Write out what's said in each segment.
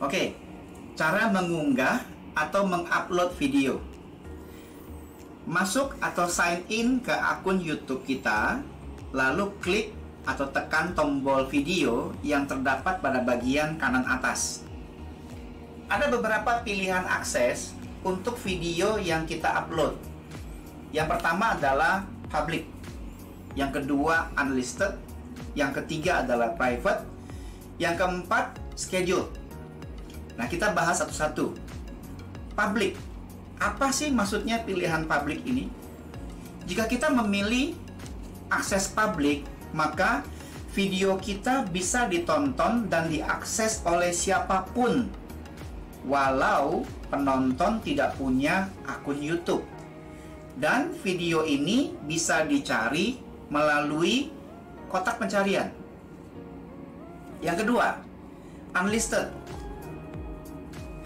Oke, cara mengunggah atau mengupload video. Masuk atau sign in ke akun YouTube kita, lalu klik atau tekan tombol video yang terdapat pada bagian kanan atas. Ada beberapa pilihan akses untuk video yang kita upload. Yang pertama adalah public, yang kedua unlisted, yang ketiga adalah private, yang keempat schedule. Nah, kita bahas satu-satu. Public. Apa sih maksudnya pilihan public ini? Jika kita memilih akses public, maka video kita bisa ditonton dan diakses oleh siapapun, walau penonton tidak punya akun YouTube. Dan video ini bisa dicari melalui kotak pencarian. Yang kedua, unlisted.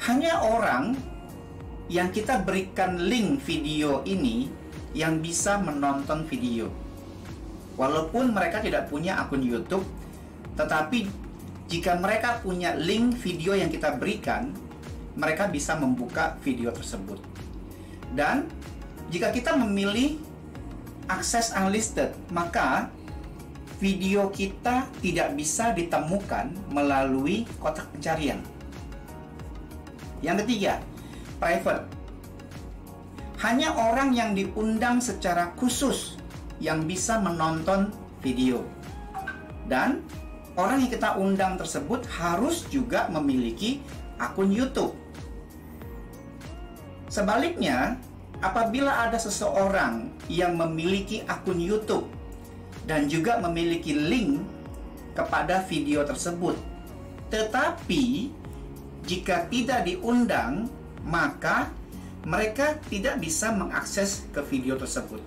Hanya orang yang kita berikan link video ini yang bisa menonton video. Walaupun mereka tidak punya akun YouTube, tetapi jika mereka punya link video yang kita berikan, mereka bisa membuka video tersebut. Dan jika kita memilih akses unlisted, maka video kita tidak bisa ditemukan melalui kotak pencarian. Yang ketiga, private. Hanya orang yang diundang secara khusus yang bisa menonton video. Dan orang yang kita undang tersebut harus juga memiliki akun YouTube. Sebaliknya, apabila ada seseorang yang memiliki akun YouTube dan juga memiliki link kepada video tersebut, tetapi jika tidak diundang, maka mereka tidak bisa mengakses ke video tersebut.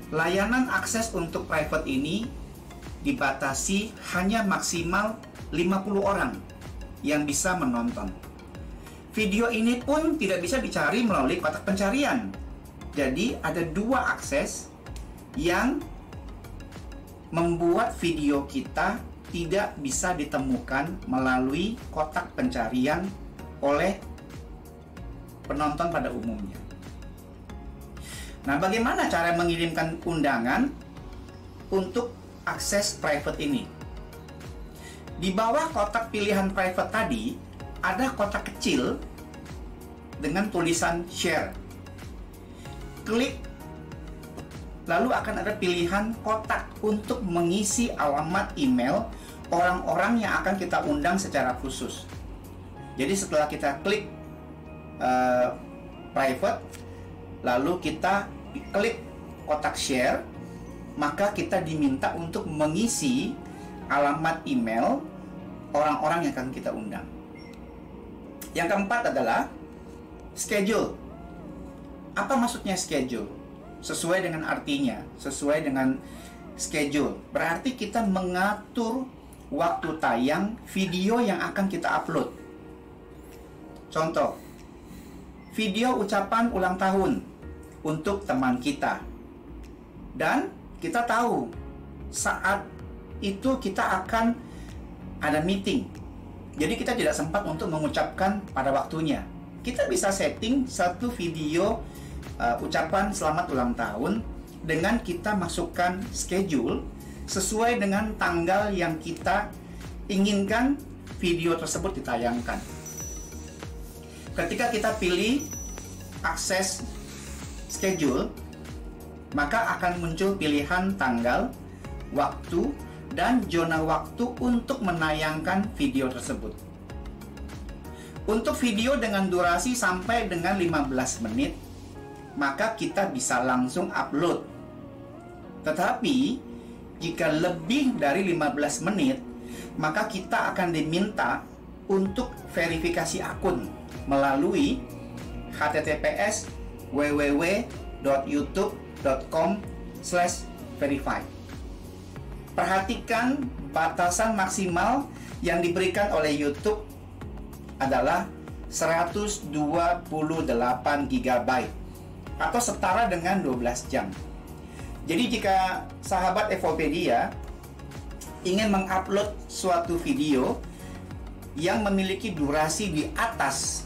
Layanan akses untuk private ini dibatasi hanya maksimal 50 orang yang bisa menonton. Video ini pun tidak bisa dicari melalui kotak pencarian. Jadi ada dua akses yang membuat video kita tidak bisa ditemukan melalui kotak pencarian oleh penonton pada umumnya. Nah, bagaimana cara mengirimkan undangan untuk akses private ini? Di bawah kotak pilihan private tadi, ada kotak kecil dengan tulisan share. Klik, lalu akan ada pilihan kotak untuk mengisi alamat email orang-orang yang akan kita undang secara khusus. Jadi setelah kita klik private, lalu kita klik kotak share, maka kita diminta untuk mengisi alamat email orang-orang yang akan kita undang. Yang keempat adalah schedule. Apa maksudnya schedule? Sesuai dengan artinya, sesuai dengan schedule. Berarti kita mengatur waktu tayang video yang akan kita upload. Contoh, video ucapan ulang tahun untuk teman kita. Dan kita tahu saat itu kita akan ada meeting. Jadi kita tidak sempat untuk mengucapkan pada waktunya. Kita bisa setting satu video ucapan selamat ulang tahun dengan kita masukkan schedule sesuai dengan tanggal yang kita inginkan video tersebut ditayangkan. Ketika kita pilih akses schedule, maka akan muncul pilihan tanggal, waktu, dan zona waktu untuk menayangkan video tersebut. Untuk video dengan durasi sampai dengan 15 menit, maka kita bisa langsung upload. Tetapi jika lebih dari 15 menit, maka kita akan diminta untuk verifikasi akun melalui https www.youtube.com/verify. Perhatikan batasan maksimal yang diberikan oleh YouTube adalah 128 GB atau setara dengan 12 jam. Jadi jika sahabat Evopedia ingin mengupload suatu video yang memiliki durasi di atas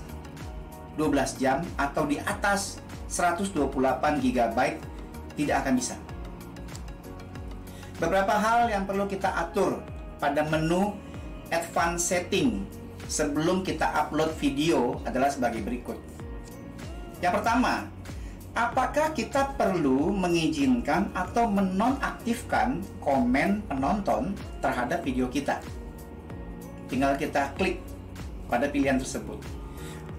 12 jam atau di atas 128 GB tidak akan bisa. Beberapa hal yang perlu kita atur pada menu advanced setting sebelum kita upload video adalah sebagai berikut. Yang pertama, apakah kita perlu mengizinkan atau menonaktifkan komen penonton terhadap video kita? Tinggal kita klik pada pilihan tersebut.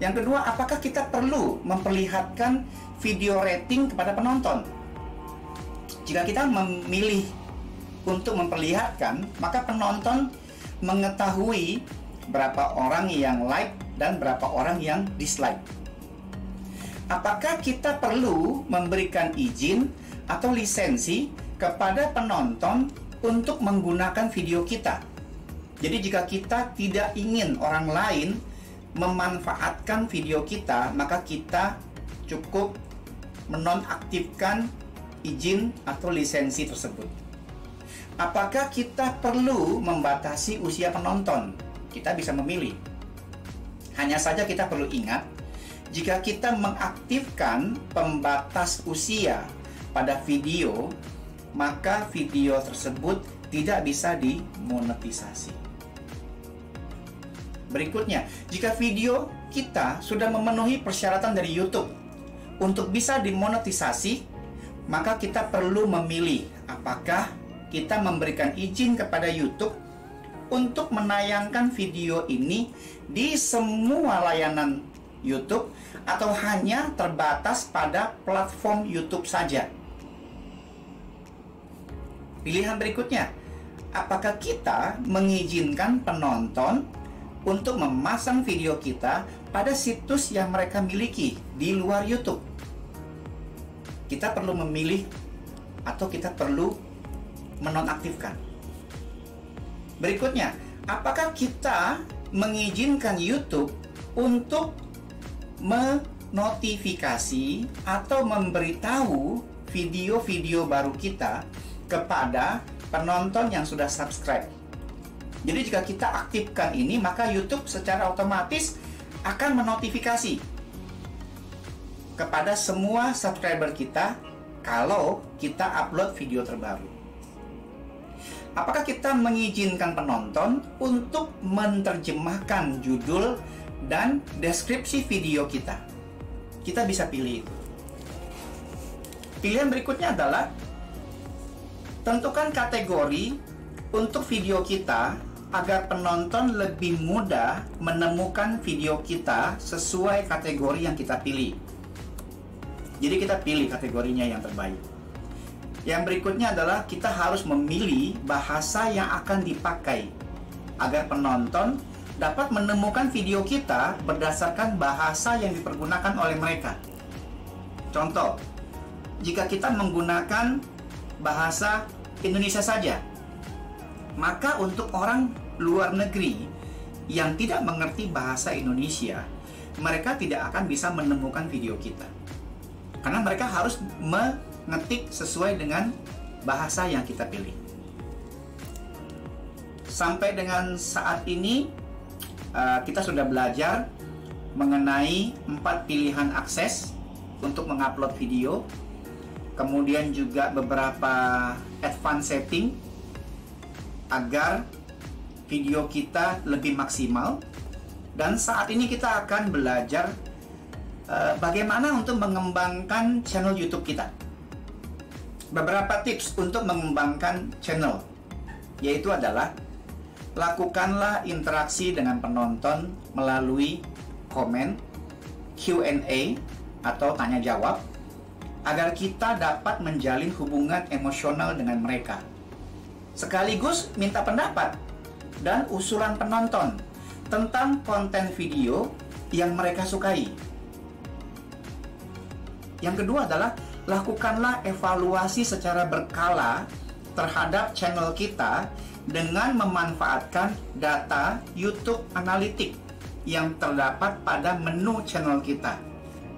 Yang kedua, apakah kita perlu memperlihatkan video rating kepada penonton? Jika kita memilih untuk memperlihatkan, maka penonton mengetahui berapa orang yang like dan berapa orang yang dislike. Apakah kita perlu memberikan izin atau lisensi kepada penonton untuk menggunakan video kita? Jadi jika kita tidak ingin orang lain memanfaatkan video kita, maka kita cukup menonaktifkan izin atau lisensi tersebut. Apakah kita perlu membatasi usia penonton? Kita bisa memilih. Hanya saja kita perlu ingat, jika kita mengaktifkan pembatas usia pada video, maka video tersebut tidak bisa dimonetisasi. Berikutnya, jika video kita sudah memenuhi persyaratan dari YouTube untuk bisa dimonetisasi, maka kita perlu memilih apakah kita memberikan izin kepada YouTube untuk menayangkan video ini di semua layanan YouTube atau hanya terbatas pada platform YouTube saja. Pilihan berikutnya, apakah kita mengizinkan penonton untuk memasang video kita pada situs yang mereka miliki di luar YouTube? Kita perlu memilih atau kita perlu menonaktifkan. Berikutnya, apakah kita mengizinkan YouTube untuk menotifikasi atau memberitahu video-video baru kita kepada penonton yang sudah subscribe? Jadi jika kita aktifkan ini, maka YouTube secara otomatis akan menotifikasi kepada semua subscriber kita kalau kita upload video terbaru. Apakah kita mengizinkan penonton untuk menerjemahkan judul dan deskripsi video kita? Kita bisa pilih itu. Pilihan berikutnya adalah tentukan kategori untuk video kita agar penonton lebih mudah menemukan video kita sesuai kategori yang kita pilih. Jadi kita pilih kategorinya yang terbaik. Yang berikutnya adalah kita harus memilih bahasa yang akan dipakai agar penonton dapat menemukan video kita berdasarkan bahasa yang dipergunakan oleh mereka. Contoh, jika kita menggunakan bahasa Indonesia saja, maka untuk orang luar negeri yang tidak mengerti bahasa Indonesia, mereka tidak akan bisa menemukan video kita. Karena mereka harus mengetik sesuai dengan bahasa yang kita pilih. Sampai dengan saat ini, kita sudah belajar mengenai 4 pilihan akses untuk mengupload video. Kemudian juga beberapa advanced setting agar video kita lebih maksimal. Dan saat ini kita akan belajar bagaimana untuk mengembangkan channel YouTube kita. Beberapa tips untuk mengembangkan channel, yaitu adalah lakukanlah interaksi dengan penonton melalui komen, Q&A atau tanya jawab, agar kita dapat menjalin hubungan emosional dengan mereka. Sekaligus minta pendapat dan usulan penonton tentang konten video yang mereka sukai. Yang kedua adalah lakukanlah evaluasi secara berkala terhadap channel kita dengan memanfaatkan data YouTube Analytics yang terdapat pada menu channel kita.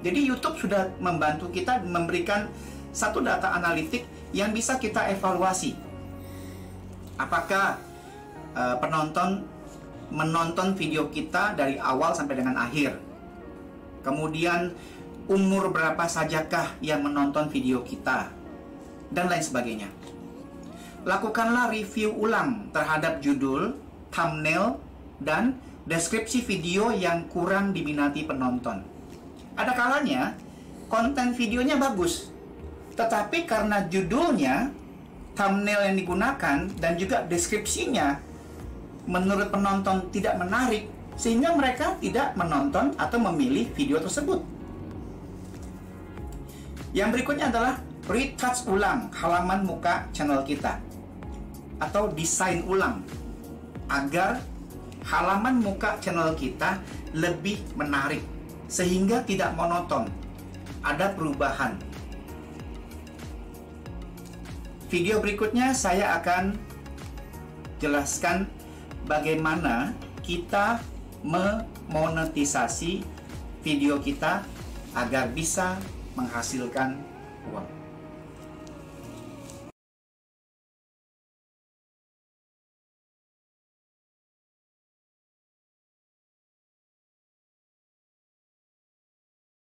Jadi YouTube sudah membantu kita memberikan satu data analitik yang bisa kita evaluasi. Apakah penonton menonton video kita dari awal sampai dengan akhir. Kemudian umur berapa sajakah yang menonton video kita, dan lain sebagainya. Lakukanlah review ulang terhadap judul, thumbnail, dan deskripsi video yang kurang diminati penonton. Ada kalanya konten videonya bagus, tetapi karena judulnya, thumbnail yang digunakan, dan juga deskripsinya menurut penonton tidak menarik, sehingga mereka tidak menonton atau memilih video tersebut. Yang berikutnya adalah retouch ulang halaman muka channel kita, atau desain ulang, agar halaman muka channel kita lebih menarik, sehingga tidak monoton, ada perubahan. Video berikutnya saya akan jelaskan bagaimana kita memonetisasi video kita agar bisa menghasilkan uang.